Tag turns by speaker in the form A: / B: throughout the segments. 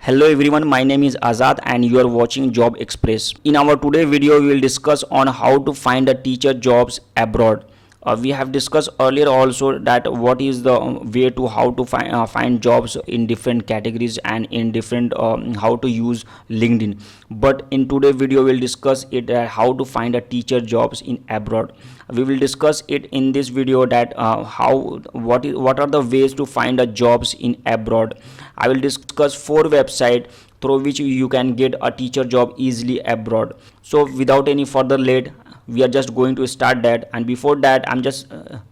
A: Hello everyone, my name is Azad and you are watching Job Express. In our today video, we will discuss on how to find a teacher jobs abroad. We have discussed earlier also that what is the way to how to find jobs in different categories and in different how to use LinkedIn. But in today video, we will discuss it how to find a teacher jobs in abroad. We will discuss it in this video that what are the ways to find a jobs in abroad. I will discuss 4 websites through which you can get a teacher job easily abroad. So without any further late, we are just going to start that. And before that, I'm just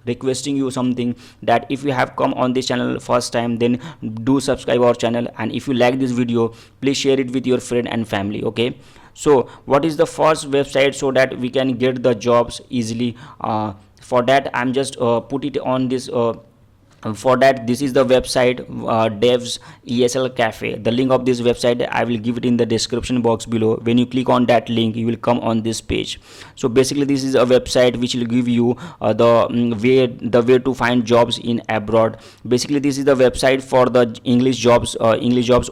A: requesting you something, that if you have come on this channel first time, then do subscribe our channel, and if you like this video, please share it with your friend and family. Okay, so what is the first website so that we can get the jobs easily? For that, I'm just put it on this for that, this is the website devs ESL Cafe. The link of this website I will give it in the description box below. When you click on that link, you will come on this page. So basically, this is a website which will give you the way to find jobs in abroad. Basically, this is the website for the English jobs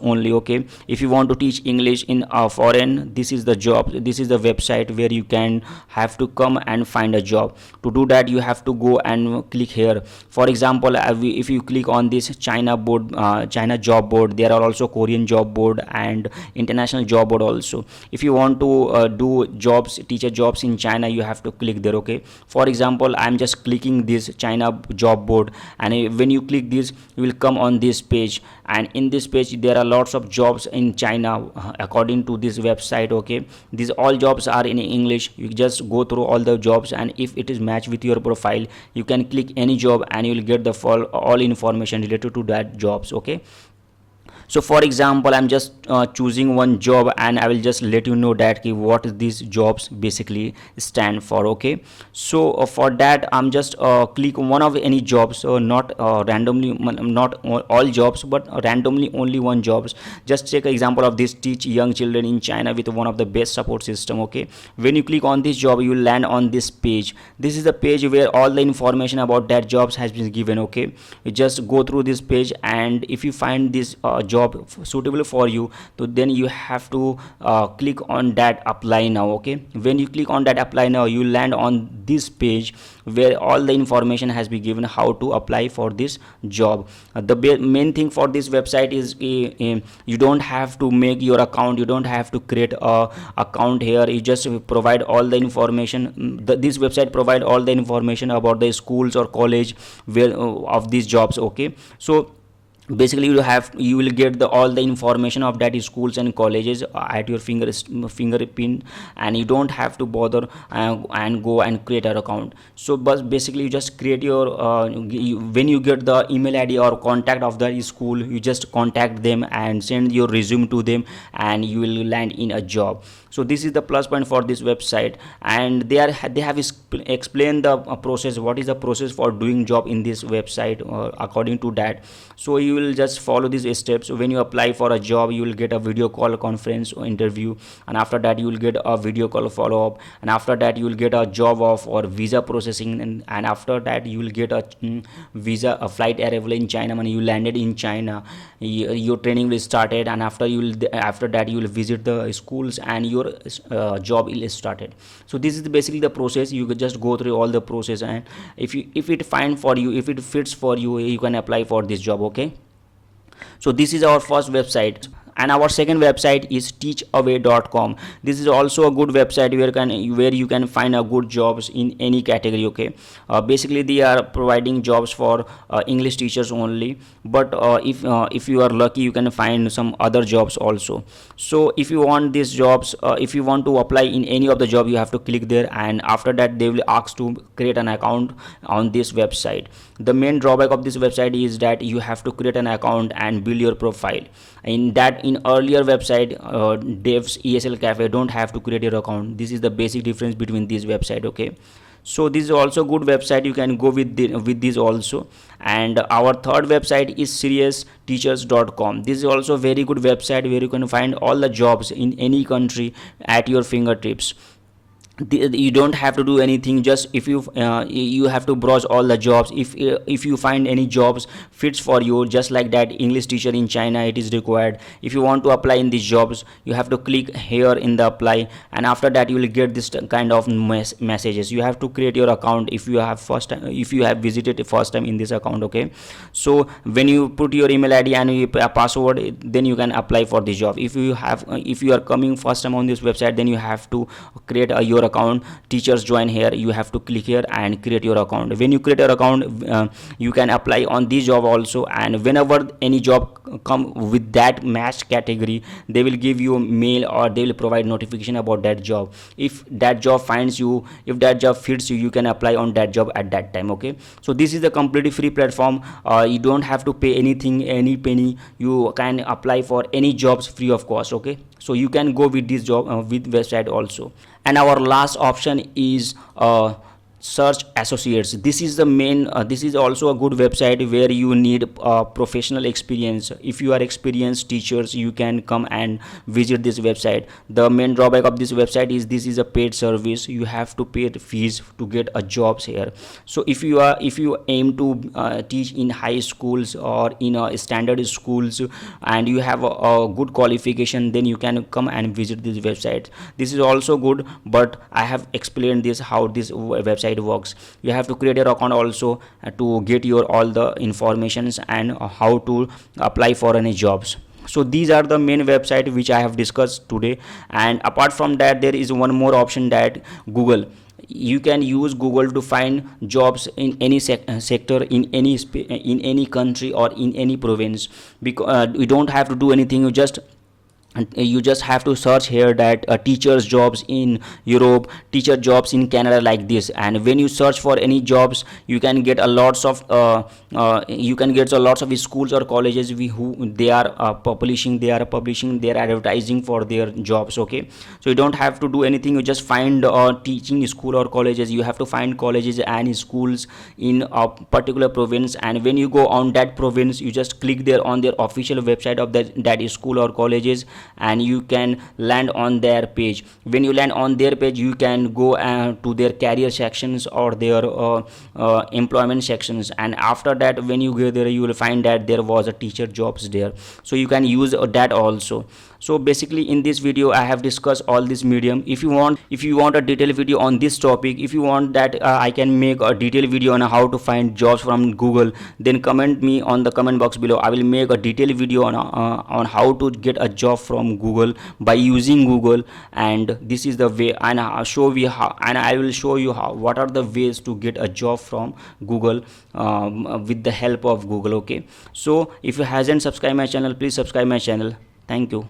A: only. Okay, if you want to teach English in foreign, this is the job. This is the website where you can have to come and find a job. To do that, you have to go and click here. For example, if you click on this China job board, there are also Korean job board and international job board also. If you want to do teacher jobs in China, you have to click there. Okay, for example, I'm just clicking this China job board, and when you click this, you will come on this page, and in this page there are lots of jobs in China according to this website. Okay, these all jobs are in English. You just go through all the jobs, and if it is matched with your profile, you can click any job and you will get the all information related to that jobs. Okay, so for example, I'm just choosing one job, and I will just let you know that what these jobs basically stand for. Okay, so for that, I'm just click one of any jobs, so not randomly, not all jobs, but randomly only one jobs. Just take an example of this: teach young children in China with one of the best support system. Okay, when you click on this job, you will land on this page. This is the page where all the information about that jobs has been given. Okay, you just go through this page, and if you find this job suitable for you, so then you have to click on that apply now. Okay, when you click on that apply now, you land on this page where all the information has been given how to apply for this job. The main thing for this website is you don't have to make your account, you don't have to create a account here. You just provide all the information. This website provide all the information about the schools or college where of these jobs. Okay, so basically you will get all the information of that schools and colleges at your fingerprint, and you don't have to bother and go and create an account. So but basically, you just create your when you get the email ID or contact of the school, you just contact them and send your resume to them, and you will land in a job. So this is the plus point for this website, and they have explained the process, what is the process for doing job in this website according to that. So you will just follow these steps. When you apply for a job, you will get a video call conference or interview, and after that you will get a video call follow up, and after that you will get a job off or visa processing, and after that you will get a visa, a flight arrival in China. When you landed in China, your training will started, and after that you will visit the schools and your job is started. So this is basically the process. You could just go through all the process, and if it fine for you, if it fits for you, you can apply for this job. Okay, so this is our first website, and our second website is teachaway.com. This is also a good website where you can find a good jobs in any category. Okay, basically they are providing jobs for English teachers only, but if you are lucky, you can find some other jobs also. So if you want these jobs, if you want to apply in any of the job, you have to click there, and after that they will ask to create an account on this website. The main drawback of this website is that you have to create an account and build your profile. In earlier website, devs ESL Cafe, don't have to create your account. This is the basic difference between this website. Okay, so this is also good website, you can go with this also. And our third website is seriousteachers.com. This is also a very good website where you can find all the jobs in any country at your fingertips. you don't have to do anything. Just if you have to browse all the jobs. If you find any jobs fits for you, just like that English teacher in China, it is required. If you want to apply in these jobs, you have to click here in the apply, and after that you will get this kind of messages. You have to create your account if you have first time, if you have visited first time in this account. Okay, so when you put your email ID and a password, then you can apply for the job. If you are coming first time on this website, then you have to create your account. Teachers join here, you have to click here and create your account. When you create your account, you can apply on this job also, and whenever any job come with that matched category, they will give you a mail or they will provide notification about that job. If that job finds you, if that job fits you, you can apply on that job at that time. Okay, so this is the completely free platform. You don't have to pay anything, any penny. You can apply for any jobs free of cost. Okay, so you can go with this job with website also. And our last option is Search Associates. This is the main this is also a good website where you need professional experience. If you are experienced teachers, you can come and visit this website. The main drawback of this website is this is a paid service. You have to pay fees to get a jobs here. So if you aim to teach in high schools or in standard schools, and you have a good qualification, then you can come and visit this website. This is also good, but I have explained this how this website works. You have to create your account also to get your all the informations and how to apply for any jobs. So these are the main website which I have discussed today. And apart from that, there is one more option, that Google. You can use Google to find jobs in any sector, in any country or in any province, because you don't have to do anything. You just have to search here that teachers jobs in Europe, teacher jobs in Canada, like this. And when you search for any jobs, you can get a lots of schools or colleges who they are publishing their advertising for their jobs. Okay, so you don't have to do anything. You just find teaching school or colleges. You have to find colleges and schools in a particular province, and when you go on that province, you just click there on their official website of that school or colleges, and you can land on their page. When you land on their page, you can go to their career sections or their employment sections, and after that, when you go there, you will find that there was a teacher jobs there. So you can use that also. So basically in this video I have discussed all this medium. If you want a detailed video on this topic, if you want that I can make a detailed video on how to find jobs from Google, then comment me on the comment box below. I will make a detailed video on how to get a job from Google by using Google. And this is the way, and I will show you what are the ways to get a job from Google with the help of Google. Okay, so if you hasn't subscribed my channel, please subscribe my channel. Thank you.